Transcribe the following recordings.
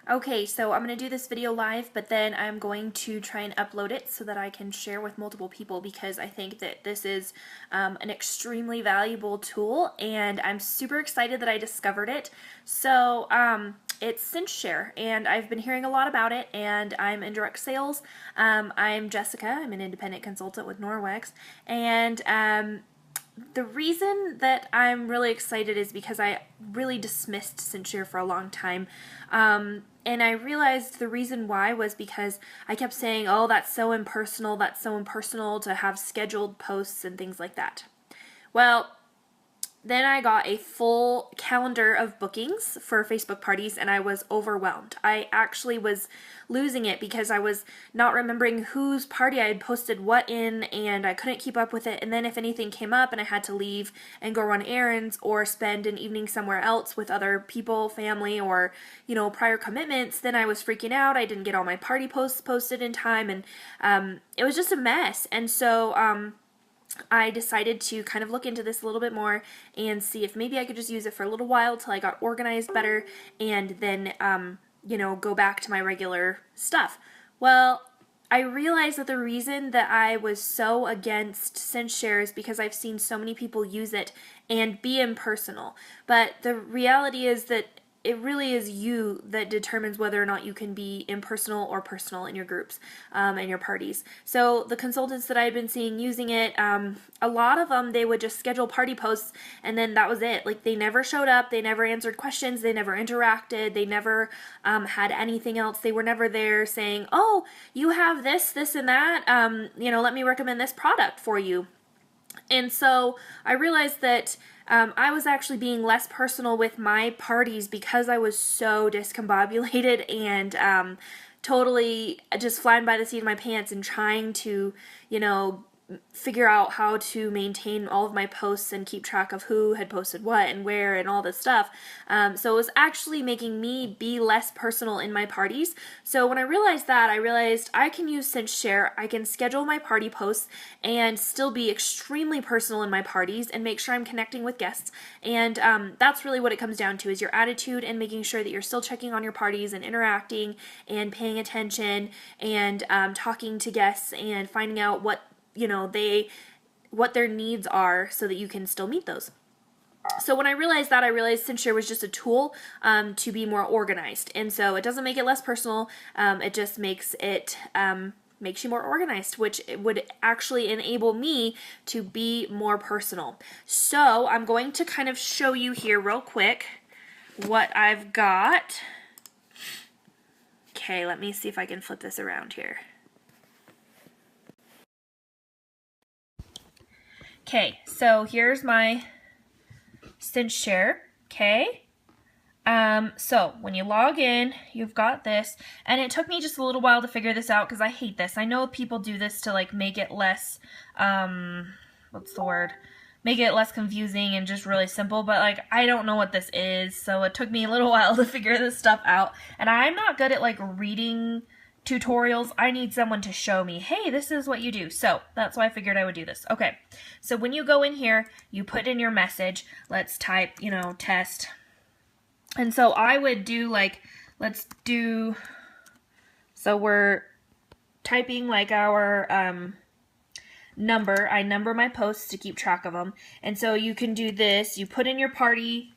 Okay, so I'm going to do this video live, but then I'm going to try and upload it so that I can share with multiple people because I think that this is an extremely valuable tool and I'm super excited that I discovered it. So it's CinchShare and I've been hearing a lot about it and I'm in direct sales. I'm Jessica, I'm an independent consultant with Norwex, and the reason that I'm really excited is because I really dismissed CinchShare for a long time. And I realized the reason why was because I kept saying, oh, that's so impersonal to have scheduled posts and things like that. Well, then I got a full calendar of bookings for Facebook parties and I was overwhelmed. I actually was losing it because I was not remembering whose party I had posted what in and I couldn't keep up with it. And then if anything came up and I had to leave and go run errands or spend an evening somewhere else with other people, family, or, prior commitments, then I was freaking out. I didn't get all my party posts posted in time and it was just a mess. And so, I decided to kind of look into this a little bit more and see if maybe I could just use it for a little while till I got organized better and then, go back to my regular stuff. Well, I realized that the reason that I was so against CinchShare is because I've seen so many people use it and be impersonal. But the reality is that it really is you that determines whether or not you can be impersonal or personal in your groups and your parties. So the consultants that I've been seeing using it, a lot of them, they would just schedule party posts and then that was it. Like they never showed up, they never answered questions, they never interacted, they never had anything else. They were never there saying, oh, you have this, and that, let me recommend this product for you. And so I realized that I was actually being less personal with my parties because I was so discombobulated and totally just flying by the seat of my pants and trying to, figure out how to maintain all of my posts and keep track of who had posted what and where and all this stuff. So it was actually making me be less personal in my parties. So when I realized that, I realized I can use CinchShare. I can schedule my party posts and still be extremely personal in my parties and make sure I'm connecting with guests. And that's really what it comes down to, is your attitude and making sure that you're still checking on your parties and interacting and paying attention and talking to guests and finding out what their needs are so that you can still meet those. So when I realized that, I realized CinchShare was just a tool to be more organized. And so it doesn't make it less personal, it just makes it makes you more organized, which would actually enable me to be more personal. So I'm going to kind of show you here real quick what I've got. Okay, let me see if I can flip this around here. Okay, so here's my CinchShare, okay? So when you log in, you've got this, and it took me just a little while to figure this out because I hate this. I know people do this to like make it less, make it less confusing and just really simple, but like I don't know what this is, so it took me a little while to figure this stuff out, and I'm not good at like reading tutorials. I need someone to show me, hey, this is what you do. So that's why I figured I would do this. Okay, so when you go in here, you put in your message. Let's type, test. And so I would do like, so we're typing like our number. I number my posts to keep track of them. And so you can do this. You put in your party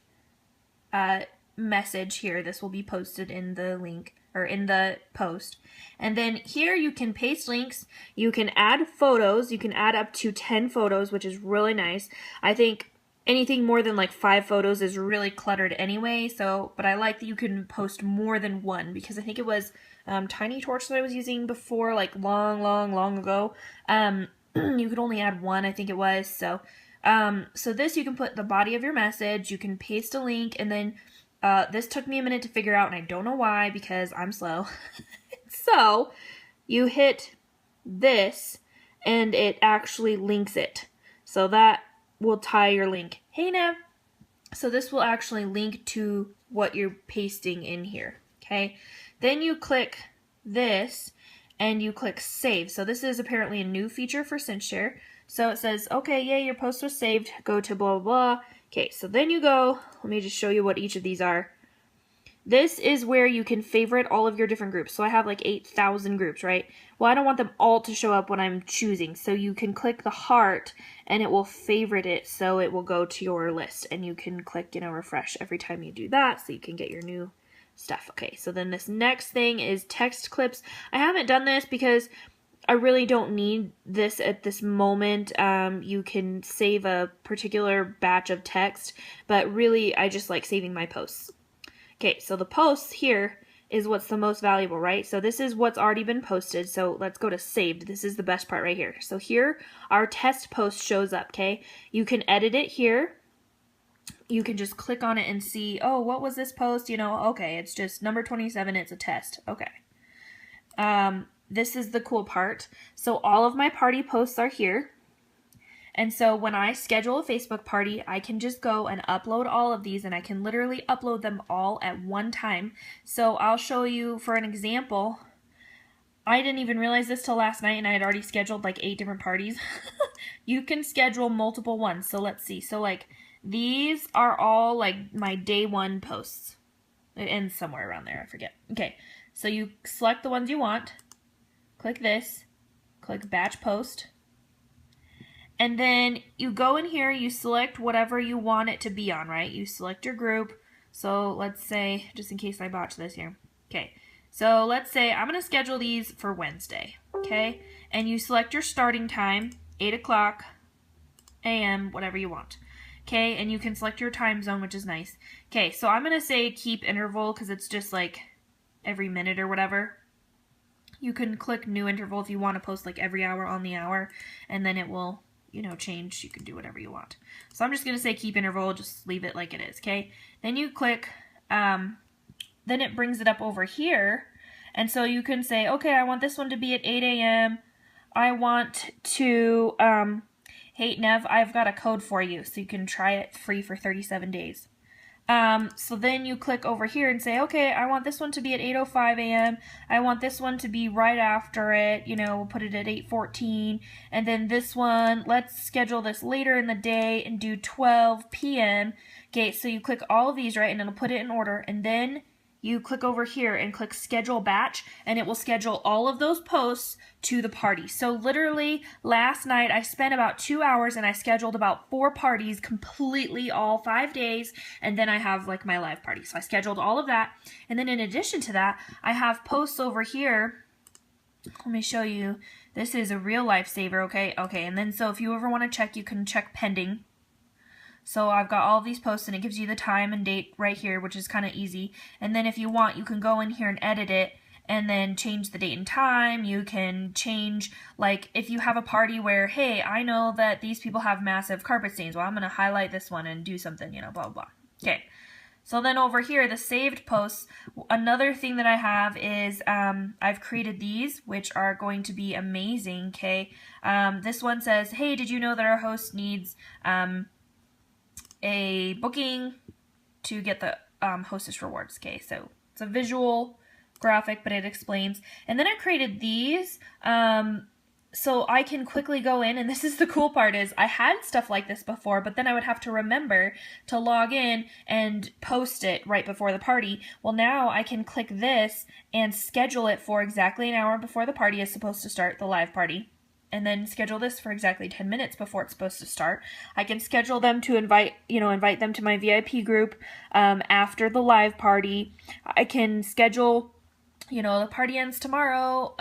message here. This will be posted in the link or in the post. And then here you can paste links, you can add photos, you can add up to 10 photos, which is really nice. I think anything more than like 5 photos is really cluttered anyway, but I like that you can post more than one, because I think it was Tiny Torch that I was using before, like long ago. You could only add one, I think it was. So this, you can put the body of your message, you can paste a link, and then this took me a minute to figure out, and I don't know why, because I'm slow. So you hit this, and it actually links it. So that will tie your link. Hey, Nev. So this will actually link to what you're pasting in here. Okay. Then you click this, and you click save. So this is apparently a new feature for CinchShare. So it says, okay, yeah, your post was saved. Go to blah, blah, blah. Okay, so then you go, let me just show you what each of these are. this is where you can favorite all of your different groups. So I have like 8,000 groups, right? Well, I don't want them all to show up when I'm choosing. So you can click the heart and it will favorite it, so it will go to your list, and you can click, refresh every time you do that so you can get your new stuff. Okay, so then this next thing is text clips. I haven't done this because I really don't need this at this moment. You can save a particular batch of text, but really I just like saving my posts. Okay, so the posts here is what's the most valuable, right? So this is what's already been posted. So let's go to saved. This is the best part right here. So here our test post shows up, okay? You can edit it here. You can just click on it and see, oh, what was this post? Okay, it's just number 27, it's a test. Okay. This is the cool part. So all of my party posts are here. And so when I schedule a Facebook party, I can just go and upload all of these, and I can literally upload them all at one time. So I'll show you for an example. I didn't even realize this till last night, and I had already scheduled like 8 different parties. You can schedule multiple ones. So let's see. So like these are all like my day 1 posts. It ends somewhere around there. I forget. Okay. So you select the ones you want. Click this. Click batch post. And then you go in here, you select whatever you want it to be on, right? You select your group. So let's say, just in case I botch this here. Okay, so let's say I'm going to schedule these for Wednesday, okay? And you select your starting time, 8 o'clock a.m., whatever you want. Okay, and you can select your time zone, which is nice. Okay, so I'm going to say keep interval because it's just like every minute or whatever. You can click new interval if you want to post like every hour on the hour, and then it will change. You can do whatever you want. So I'm just going to say keep interval, just leave it like it is, okay? Then you click, then it brings it up over here, and so you can say, okay, I want this one to be at 8 a.m. I want to, hey, Nev, I've got a code for you, so you can try it free for 37 days. So then you click over here and say, okay, I want this one to be at 8:05 a.m. I want this one to be right after it, we'll put it at 8:14. And then this one, let's schedule this later in the day and do 12 p.m. Okay, so you click all of these, right, and it'll put it in order. And then you click over here and click schedule batch, and it will schedule all of those posts to the party. So literally last night I spent about 2 hours and I scheduled about 4 parties completely all 5 days, and then I have like my live party. So I scheduled all of that, and then in addition to that I have posts over here. Let me show you. This is a real lifesaver, okay? Okay, and then so if you ever want to check, you can check pending. So I've got all these posts, and it gives you the time and date right here, which is kind of easy. And then if you want, you can go in here and edit it and then change the date and time. You can change, like, if you have a party where, hey, I know that these people have massive carpet stains. Well, I'm going to highlight this one and do something, blah, blah, blah. Okay. So then over here, the saved posts, another thing that I have is I've created these, which are going to be amazing, okay? This one says, hey, did you know that our host needs a booking to get the hostess rewards. Okay, so it's a visual graphic, but it explains. And then I created these so I can quickly go in, and this is the cool part, is I had stuff like this before, but then I would have to remember to log in and post it right before the party. Well, now I can click this and schedule it for exactly an hour before the party is supposed to start, the live party. And then schedule this for exactly 10 minutes before it's supposed to start. I can schedule them to invite them to my VIP group after the live party. I can schedule, the party ends tomorrow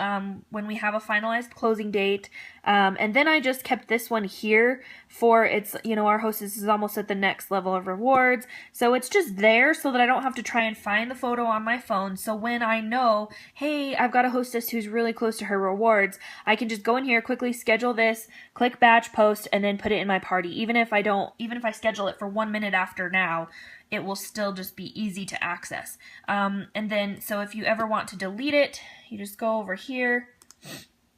when we have a finalized closing date. And then I just kept this one here for it's, our hostess is almost at the next level of rewards. So it's just there so that I don't have to try and find the photo on my phone. So when I know, hey, I've got a hostess who's really close to her rewards, I can just go in here, quickly schedule this, click batch post, and then put it in my party. Even if I schedule it for 1 minute after now, it will still just be easy to access. And then, so if you ever want to delete it, you just go over here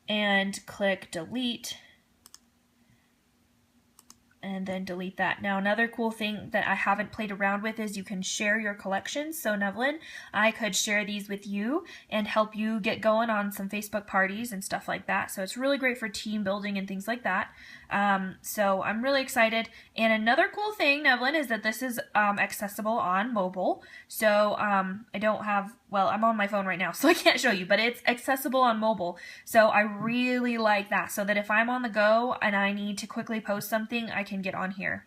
and click delete. and then delete that. Now, another cool thing that I haven't played around with is you can share your collections. So Nevlin, I could share these with you and help you get going on some Facebook parties and stuff like that. So it's really great for team building and things like that. So I'm really excited. And another cool thing, Nevlin, is that this is accessible on mobile. So I don't have, well, I'm on my phone right now, so I can't show you, but it's accessible on mobile. So I really like that, so that if I'm on the go and I need to quickly post something, I can get on here.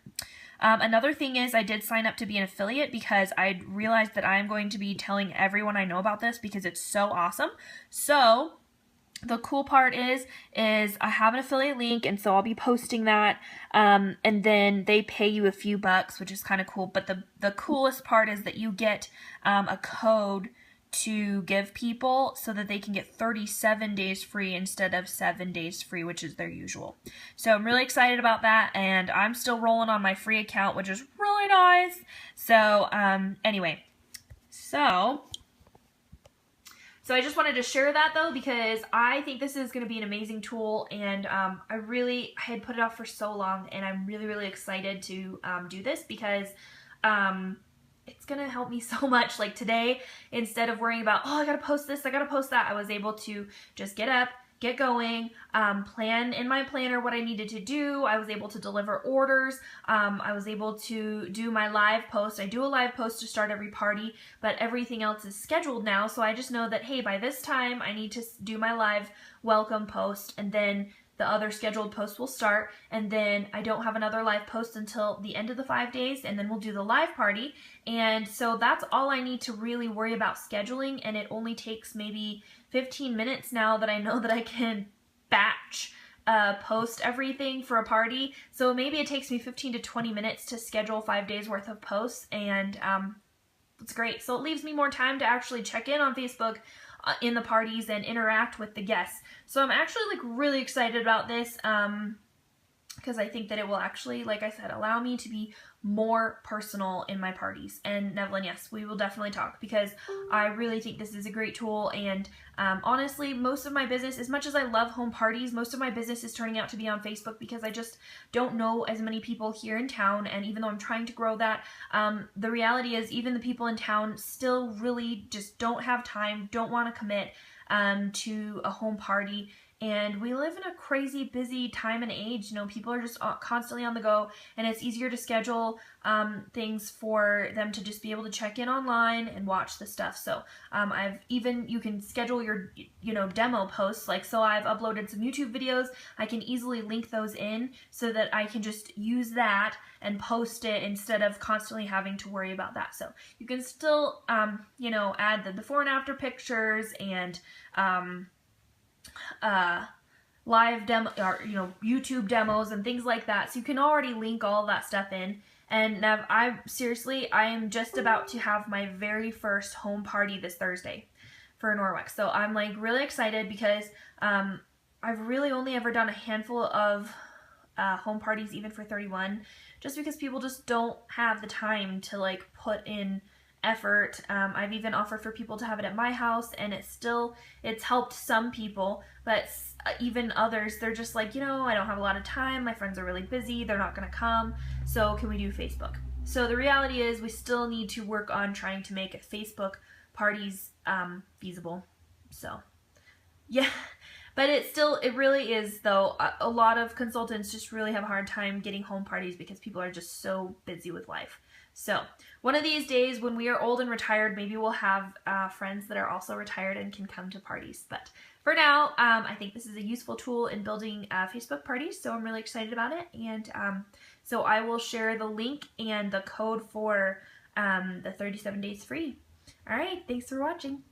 Another thing is I did sign up to be an affiliate because I realized that I'm going to be telling everyone I know about this because it's so awesome. So the cool part is I have an affiliate link, and so I'll be posting that, and then they pay you a few bucks, which is kind of cool. But the coolest part is that you get a code to give people so that they can get 37 days free instead of 7 days free, which is their usual. So I'm really excited about that, and I'm still rolling on my free account, which is really nice. So anyway, so I just wanted to share that though, because I think this is going to be an amazing tool, and I had put it off for so long, and I'm really excited to do this because it's going to help me so much. Like today, instead of worrying about, oh, I got to post this, I got to post that, I was able to just get up, get going, plan in my planner what I needed to do. I was able to deliver orders. I was able to do my live post. I do a live post to start every party, but everything else is scheduled now. So I just know that, hey, by this time I need to do my live welcome post, and then the other scheduled posts will start, and then I don't have another live post until the end of the 5 days, and then we'll do the live party. And so that's all I need to really worry about scheduling, and it only takes maybe 15 minutes now that I know that I can batch post everything for a party. So maybe it takes me 15 to 20 minutes to schedule 5 days worth of posts, and it's great. So it leaves me more time to actually check in on Facebook in the parties and interact with the guests. So I'm actually like really excited about this because I think that it will actually, like I said, allow me to be more personal in my parties. And Nevlin, yes, we will definitely talk, because I really think this is a great tool. And honestly, most of my business, as much as I love home parties, most of my business is turning out to be on Facebook because I just don't know as many people here in town. And even though I'm trying to grow that, the reality is even the people in town still really just don't have time, don't want to commit to a home party. And we live in a crazy busy time and age. You know, people are just constantly on the go, and it's easier to schedule things for them to just be able to check in online and watch the stuff. So you can schedule your, demo posts. Like, so I've uploaded some YouTube videos. I can easily link those in so that I can just use that and post it instead of constantly having to worry about that. So you can still, add the before and after pictures and, live demo, or YouTube demos and things like that. So you can already link all of that stuff in. And now I am just about to have my very first home party this Thursday for Norwex. So I'm like really excited because I've really only ever done a handful of home parties, even for 31, just because people just don't have the time to like put in effort. I've even offered for people to have it at my house, and it's helped some people, but even others, they're just like, I don't have a lot of time, my friends are really busy, they're not going to come, so can we do Facebook? So the reality is we still need to work on trying to make Facebook parties feasible. So yeah, but it really is though. A lot of consultants just really have a hard time getting home parties because people are just so busy with life. So one of these days when we are old and retired, maybe we'll have friends that are also retired and can come to parties. But for now, I think this is a useful tool in building Facebook parties, so I'm really excited about it. And so I will share the link and the code for the 37 days free. All right, thanks for watching.